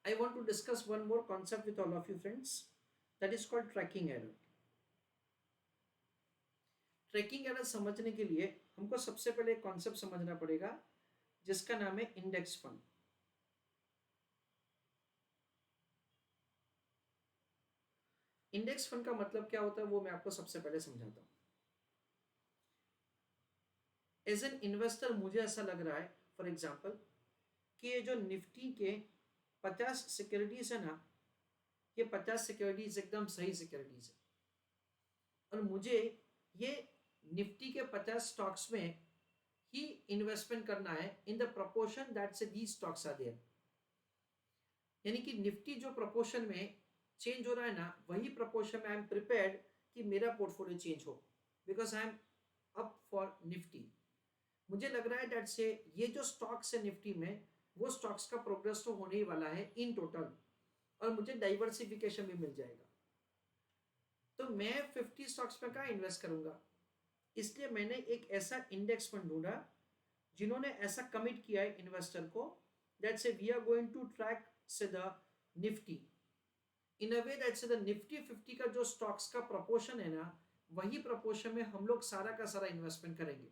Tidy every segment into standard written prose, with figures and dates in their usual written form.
I want to discuss one more concept with all of you friends, that is called tracking error. Tracking error समझने के लिए हमको सबसे पहले एक कॉन्सेप्ट समझना पड़ेगा जिसका नाम है इंडेक्स फंड। इंडेक्स फंड का मतलब क्या होता है वो मैं आपको सबसे पहले समझाता हूं। एज एन इन्वेस्टर मुझे ऐसा लग रहा है फॉर एग्जांपल कि ये जो निफ्टी के 50 सिक्योरिटीज है ना, ये 50 सिक्योरिटीज एकदम सही सिक्योरिटीज है और मुझे ये निफ्टी के 50 स्टॉक्स में ही इन्वेस्टमेंट करना है इन द प्रोपोर्शन दैट से दीज स्टॉक्स आर देयर। यानी कि निफ्टी जो प्रोपोर्शन में चेंज हो रहा है ना, वही प्रोपोर्शन में आई एम प्रिपेयर्ड कि मेरा पोर्टफोलियो चेंज हो, because I am up for Nifty. मुझे लग रहा है दैट से ये जो स्टॉक्स है निफ्टी में, वो स्टॉक्स का प्रोग्रेस तो होने ही वाला है इन टोटल, और मुझे डाइवर्सिफिकेशन भी मिल जाएगा। तो मैं 50 स्टॉक्स में कहाँ इन्वेस्ट करूंगा, इसलिए मैंने एक ऐसा इंडेक्स फंड ढूंढा जिन्होंने ऐसा कमिट किया है इन्वेस्टर को that say we are going to track say the Nifty in a way that say the Nifty 50 का जो स्टॉक्स का प्रोपोर्शन है ना, वही प्रोपोर्शन में हम लोग सारा का सारा इन्वेस्टमेंट करेंगे।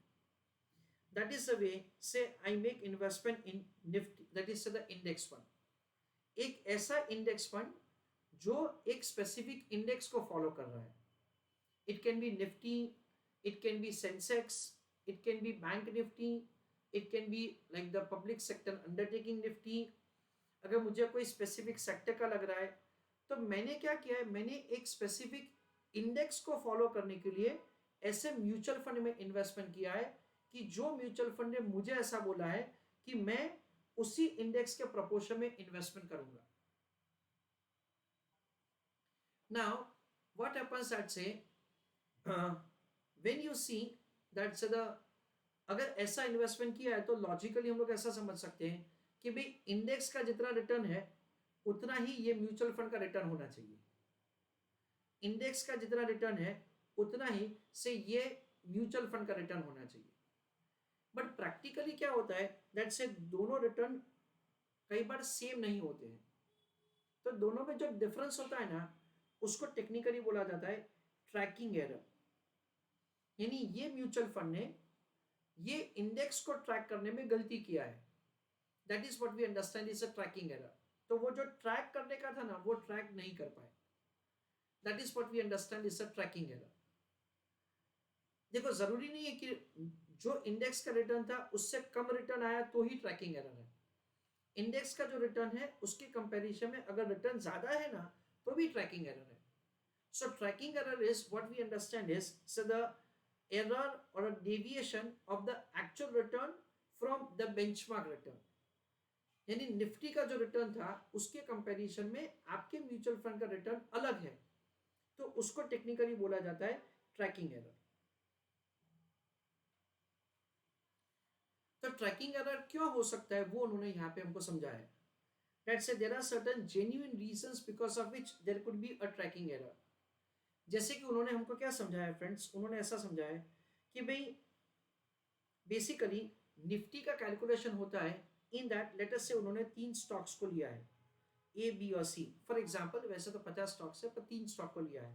दैट इज द वे से I make investment in Nifty, that is the index fund. एक ऐसा इंडेक्स फंड जो एक स्पेसिफिक इंडेक्स को फॉलो कर रहा है। It can be Nifty, it can be Sensex, it can be Bank Nifty, it can be like the public sector undertaking Nifty। अगर मुझे कोई स्पेसिफिक सेक्टर का लग रहा है तो मैंने क्या किया है, मैंने एक स्पेसिफिक इंडेक्स को फॉलो करने के लिए ऐसे म्यूचुअल फंड में इन्वेस्टमेंट किया है कि जो म्यूचुअल फंड ने मुझे ऐसा बोला है कि मैं उसी इंडेक्स के प्रोपोर्शन में इन्वेस्टमेंट करूंगा। नाउ व्हाट हैपेंस दैट से when you see that the अगर ऐसा इन्वेस्टमेंट किया है तो लॉजिकली हम लोग ऐसा समझ सकते हैं कि भाई इंडेक्स का जितना रिटर्न है उतना ही ये म्यूचुअल फंड का रिटर्न होना चाहिए। इंडेक्स का जितना रिटर्न है उतना ही से ये म्यूचुअल फंड का रिटर्न होना चाहिए। बट प्रैक्टिकली क्या होता है दैट से दोनों रिटर्न कई बार सेम नहीं होते हैं। तो दोनों में जो डिफरेंस होता है ना, उसको टेक्निकली बोला जाता है ट्रैकिंग एरर। यानी ये म्यूचुअल फंड ने ये इंडेक्स को ट्रैक करने में गलती किया है, that is what we understand is a tracking error. तो वो जो ट्रैक करने का था ना, वो ट्रैक नहीं कर पाए, that is what we understand is a tracking error. देखो जरूरी नहीं है कि जो इंडेक्स का रिटर्न था उससे कम रिटर्न आया तो ही ट्रैकिंग एरर है। इंडेक्स का जो रिटर्न है उसके कंपैरिजन में अगर रिटर्न ज्यादा है ना तो भी ट्रैकिंग एरर है। So tracking error is what we understand is so the error or a deviation of the actual return from the benchmark return। यानी निफ्टी का जो रिटर्न था उसके कंपैरिजन में आपके म्यूचुअल फंड का रिटर्न अलग है, तो उसको टेक्निकली बोला जाता है ट्रैकिंग एरर। तो ट्रैकिंग एरर क्यों हो सकता है वो उन्होंने यहां पे हमको समझाया है। दैट से there are certain genuine reasons because of which there could be a tracking error. जैसे कि उन्होंने हमको क्या समझाया फ्रेंड्स, उन्होंने ऐसा समझाया कि भाई बेसिकली निफ्टी का कैलकुलेशन होता है इन दैट लेटर से उन्होंने 3 स्टॉक्स को लिया है ए बी और सी। फॉर एग्जांपल वैसे तो 50 स्टॉक्स है पर 3 स्टॉक को लिया है।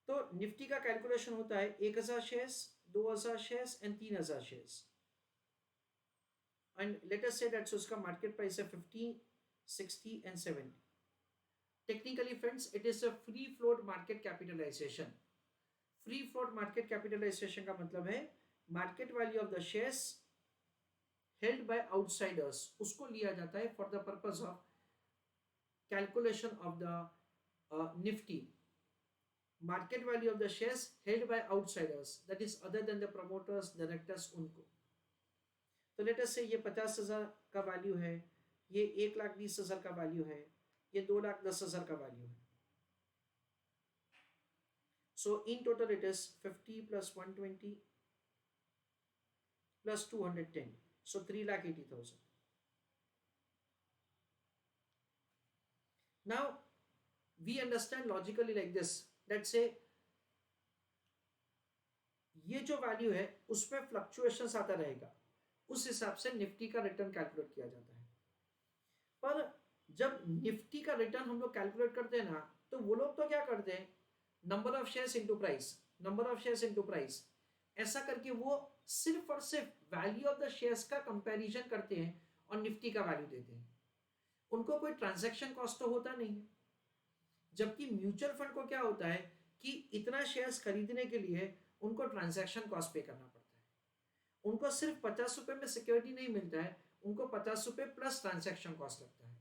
तो निफ्टी का कैलकुलेशन होता है 1000 shares, 2000 shares and 3000 shares. And let us say that उसका मार्केट प्राइस है 50, 60 and 70। Technically friends it is a free float market capitalization. Free float market capitalization का मतलब है market value of the shares held by outsiders, उसको लिया जाता है for the purpose of calculation of the Nifty. Market value of the shares held by outsiders, that is other than the promoters, directors, उनको। तो late us से ये 50,000 का value है, ये 1,20,000 का वैल्यू है, ये 2,10,000 का वैल्यू है। So in total it is 50 plus 120 plus 210, so 3,80,000. Now we understand logically like this, let's say ये जो वैल्यू है उसमें फ्लक्चुएशंस आता रहेगा, उस हिसाब से निफ्टी का रिटर्न कैलकुलेट किया जाता है। पर जब निफ्टी का रिटर्न हम लोग कैलकुलेट करते हैं ना, तो वो लोग तो क्या करते हैं, number of shares into price, number of shares into price, ऐसा करके वो सिर्फ और सिर्फ वैल्यू ऑफ द शेयर्स का कंपैरिजन करते हैं और निफ्टी का वैल्यू देते हैं। उनको कोई ट्रांजैक्शन कॉस्ट तो होता नहीं है। जबकि म्यूचुअल फंड को क्या होता है कि इतना शेयर्स खरीदने के लिए उनको ट्रांजैक्शन कॉस्ट पे करना पड़ता है। उनको सिर्फ 50 रुपए में सिक्योरिटी नहीं मिलता है, उनको 50 रुपए प्लस ट्रांजैक्शन कॉस्ट लगता है।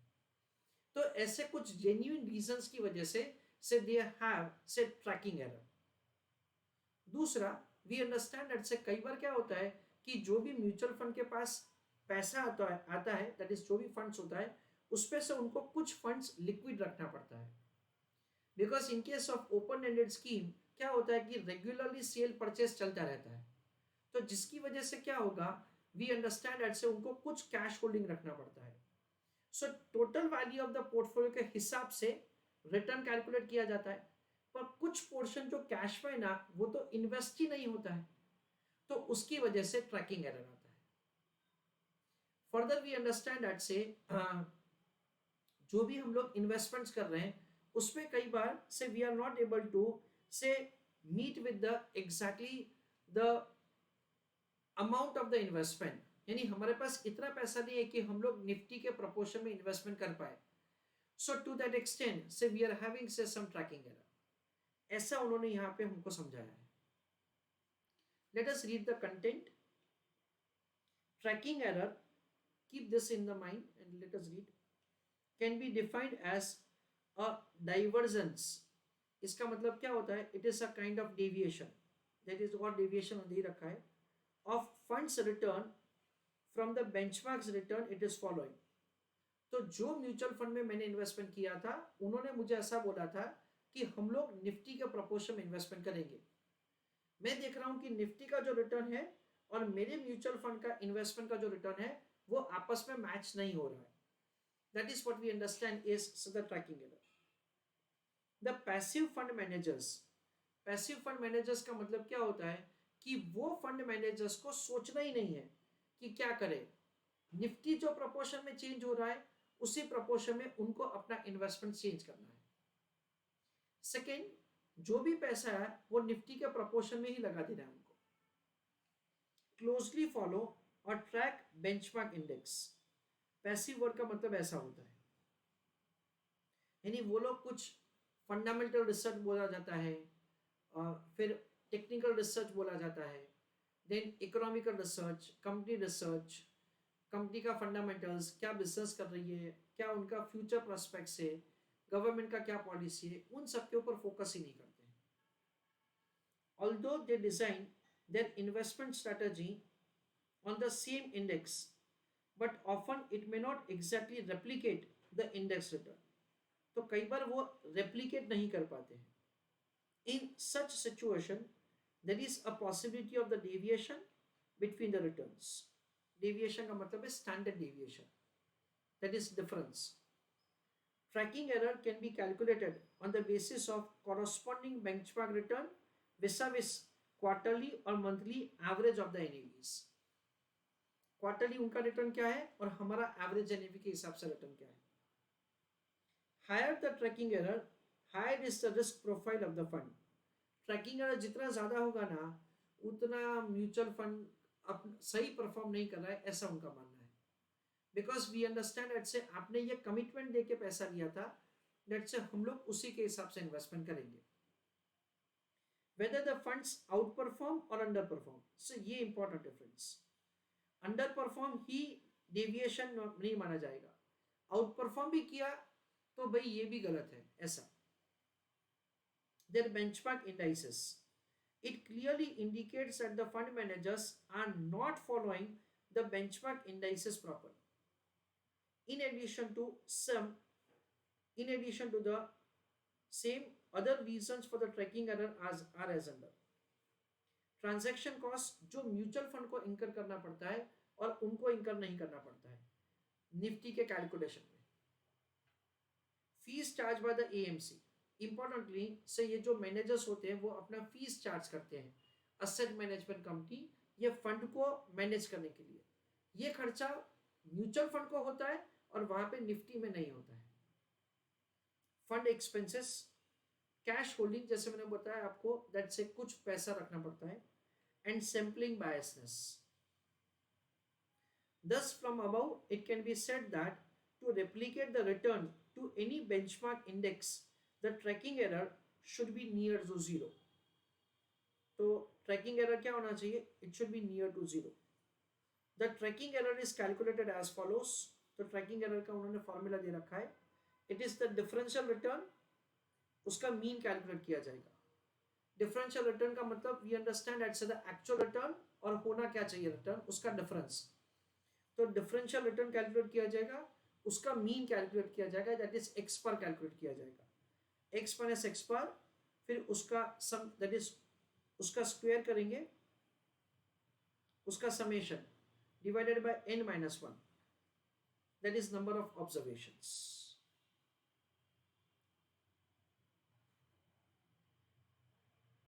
तो ऐसे कुछ जेन्युइन रीजंस की वजह से दे हैव से ट्रैकिंग एरर। दूसरा, वी अंडरस्टैंड दैट से कई बार क्या होता है कि जो भी म्यूचुअल फंड के पास पैसा आता है दैट इज जो भी फंड्स होता है, उसपे से उनको कुछ फंड्स लिक्विड रखना पड़ता है। Because in case of open ended scheme क्या होता है कि रेगुलरली सेल परचेस चलता रहता है, तो जिसकी वजह से क्या होगा, वी अंडरस्टैंड दैट से उनको कुछ कैश होल्डिंग रखना पड़ता है। So total value of the portfolio के हिसाब से रिटर्न कैलकुलेट किया जाता है, पर कुछ पोर्शन जो कैश में ना वो तो इन्वेस्ट ही नहीं होता है, तो उसकी वजह से ट्रैकिंग एरर आता है। फर्दर वी अंडरस्टैंड दैट से जो भी हम लोग इन्वेस्टमेंट्स कर रहे हैं उसमें कई बार से we are not able to say meet with the exactly the amount of the investment, यानी हमारे पास इतना पैसा नहीं है कि हम लोग निफ्टी के प्रोपोर्शन में इन्वेस्टमेंट कर पाए। सो टू दैट एक्सटेंट से वी आर हैविंग से सम ट्रैकिंग एरर। ऐसा उन्होंने यहाँ पे हमको समझाया है। Let us read the content. Tracking error, keep this in the mind and let us read, can be defined as a divergence। इसका मतलब क्या होता है, it is a kind of deviation, that is what deviation दे रखा है, of funds return from the benchmarks return it is following। तो जो mutual fund में मैंने इन्वेस्टमेंट किया था उन्होंने मुझे ऐसा बोला था कि हम लोग निफ्टी के प्रोपोर्शन में इन्वेस्टमेंट करेंगे। मैं देख रहा हूं कि निफ्टी का जो रिटर्न है और मेरे म्यूचुअल फंड का इन्वेस्टमेंट का जो रिटर्न है वो आपस में मैच नहीं हो रहा है। That is what we understand is the tracking error. The passive fund managers, passive fund managers का मतलब क्या होता है कि वो फंड मैनेजर्स को सोचना ही नहीं है कि क्या करें, निफ्टी जो प्रोपोर्शन में चेंज हो रहा है उसी प्रोपोर्शन में उनको अपना इन्वेस्टमेंट चेंज करना है। सेकेंड, जो भी पैसा है वो निफ्टी के प्रोपोर्शन में ही लगा देना है उनको। क्लोजली फॉलो और track benchmark index. Passive work का मतलब ऐसा होता है, यानी वो लोग कुछ फंडामेंटल रिसर्च बोला जाता है, फिर टेक्निकल रिसर्च बोला जाता है, then economical research, company research, company का फंडामेंटल्स, क्या बिजनेस कर रही है, क्या उनका फ्यूचर प्रोस्पेक्ट्स है, गवर्नमेंट का क्या पॉलिसी है, उन सब के ऊपर फोकस ही नहीं करते हैं। Although they design their investment strategy on the same index, but often it may not exactly replicate the index return। तो कई बार वो replicate नहीं कर पाते हैं। In such situation, there is a possibility of the deviation between the returns। Deviation का मतलब है standard deviation, that is difference। Tracking error can be calculated on the basis of corresponding benchmark return vis-a-vis quarterly or monthly average of the NAVs। Quarterly उनका return क्या है और हमारा average NAV के हिसाब से रिटर्न क्या है। Higher the tracking error, higher is the risk profile of the fund. Tracking error जितना ज्यादा होगा ना उतना म्यूचुअल फंड सही परफॉर्म नहीं कर रहा है, ऐसा उनका मानना है। बिकॉज वी अंडरस्टैंड दैट से आपने ये कमिटमेंट दे के पैसा लिया था, दैट से हम लोग उसी के हिसाब से इन्वेस्टमेंट करेंगे। Whether the funds out perform और अंडर परफॉर्म, सो ये इंपॉर्टेंट डिफरेंस। अंडर परफॉर्म ही डेविएशन नहीं माना जाएगा, आउट परफॉर्म भी किया तो भाई ये भी गलत है ऐसा। Their benchmark indices, it clearly indicates that the fund managers are not following the benchmark indices proper. in addition to the same other reasons for the tracking error are as under। Transaction cost जो mutual fund को इंकर करना पड़ता है और उनको इंकर नहीं करना पड़ता है निफ्टी के कैलकुलेशन में। Fees charge by the AMC, importantly से ये जो मैनेजर्स होते हैं वो अपना फीस चार्ज करते हैं असेट मैनेजमेंट कंपनी ये फंड को मैनेज करने के लिए। ये खर्चा म्यूचुअल फंड को होता है और वहां पे निफ्टी में नहीं होता है। फंड एक्सपेंसेस, कैश होल्डिंग जैसे मैंने बताया आपको, दैट से कुछ पैसा रखना पड़ता है, and sampling biasness. Thus, from above, it can be said that to replicate the return to any benchmark index, the tracking error should be near to zero. तो tracking error क्या होना चाहिए? It should be near to zero. The tracking error is calculated as follows. तो tracking error का उन्होंने formula दे रखा है. It is the differential return, उसका mean calculate किया जाएगा. Differential return का मतलब we understand that's the actual return और होना क्या चाहिए return, उसका difference. तो डिफरेंशियल रिटर्न कैलकुलेट किया जाएगा, उसका मीन कैलकुलेट किया जाएगा, दैट इज एक्स पर कैलकुलेट किया जाएगा, एक्स माइनस एक्स पर, फिर उसका सम दैट इज उसका स्क्वायर करेंगे, उसका summation divided by n-1, that is number of observations.